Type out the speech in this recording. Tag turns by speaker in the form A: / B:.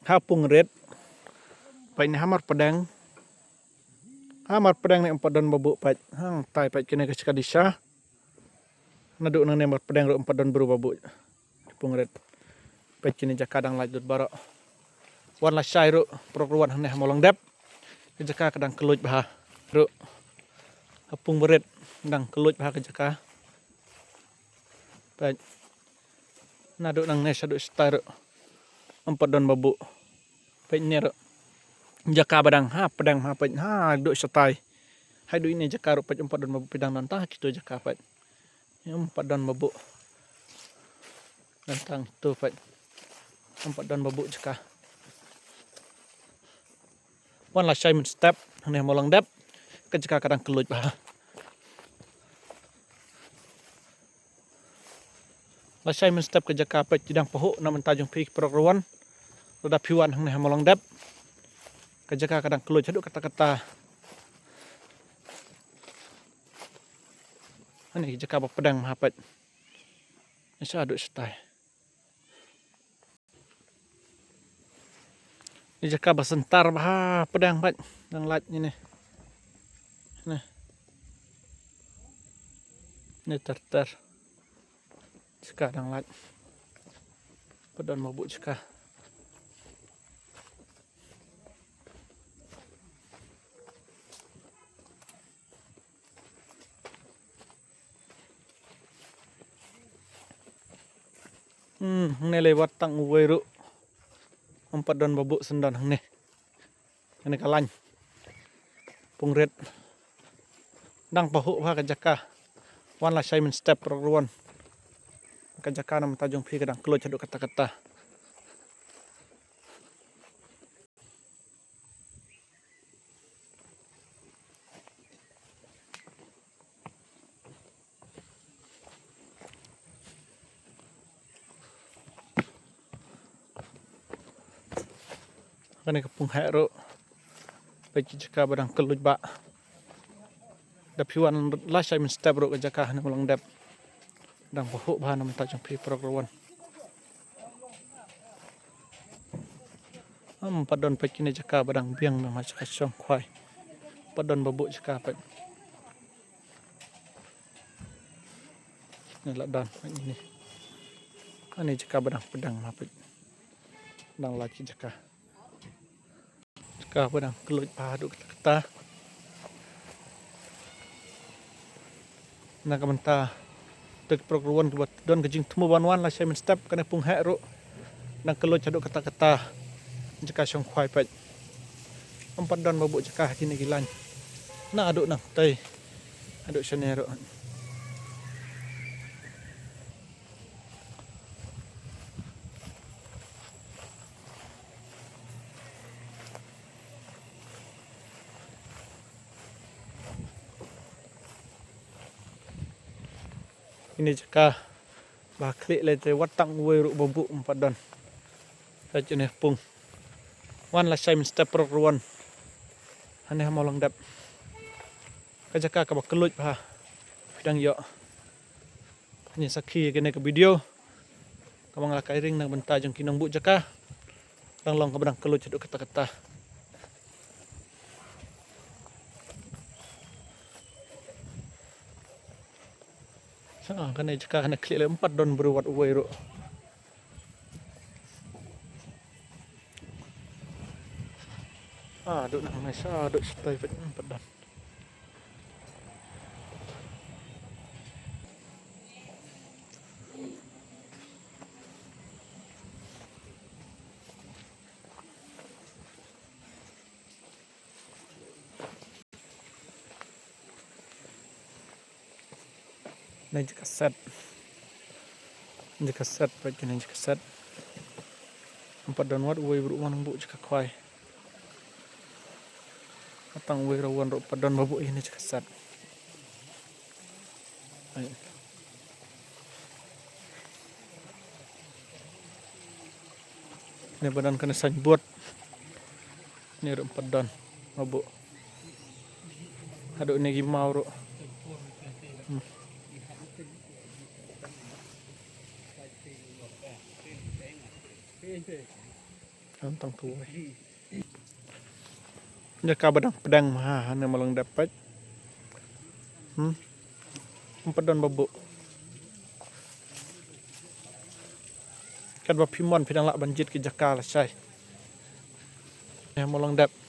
A: hapung red pai ni hamar pedang ni empat dan babu pai hang tai pai kene ke kadisha naduk nang nemar pedang ro empat dan beru babu hapung red pai kene jakadang lajut barok wan la syai ro perluan hang molong dep jaka kadang keluj bah ro hapung red dang keluj bah ke jaka pai naduk nang nes aduk star empat dan babu pai ner jaka badang ha pedang ha pai ha duk setai hai du ini jaka ro pai empat dan babu pedang nantah kitu jaka pai empat dan babu nantang tu pai empat dan babu jaka wan la syai min step ne molong dep ke jaka kadang keluj bah la syai min step ke jaka pai jidang pohuk na mentajung pi perruan roda piwan hang ne molong dep ke jaka kadang keluj haduk kata-kata ani jaka pedang mahapat isa aduk setai ni jaka basentar bah pedang pat nang lat ni ni ter jaka nang lat pedang mabuk jaka ne lewat tang uwe ru empat dan babuk sendan hang ne ini kalany pung red dang pahuk ha ka jaka wan la syai min step perluan ka jaka nam tajung pi kadang keluj haduk kata-kata kene kapung hero pai jaka badang keluj ba da piwan la syai min step ro ka jaka na molong dep dang pahuk ba nam tajung pi perluan padon pai kini jaka badang biang na macam kasong khwai padon babuk jaka pai ni la dan ini ani jaka badang pedang mapai dang laki jaka badang keluj paduk kata na kamenta tek perluan buat don kejing temu wan la syai min step kana pung hero dang keluj haduk kata-kata jaka song khwai pai empat dan babuk jaka kini gilan na aduk nang tai aduk senero ini jaka baklik le te watang uwe ru babuk empat dan rajine pung wan la syai min step perluan ane molong dap ka jaka ka bakeluj bah bidang yo ni sakhi kene ke video kamang la kairing nang benta jong kinong bu jaka lang long ka badang keluj haduk kata-kata kena jaka kena klik le empat don beruat uwe ro duk nang mesa duk stay empat don Ini jika set baik ini jika set empat dan wat uwe beruang bu jika kuai atang uwe rawan ro padan babu ini jika set ini badan kena sanjbuat ini ro empat dan babu aduh ini gimau ro tang tuai jaka badang pedang mah hane malang dapat padon babu kan ba pimon pidang lak banjit ke jaka la sai malang dap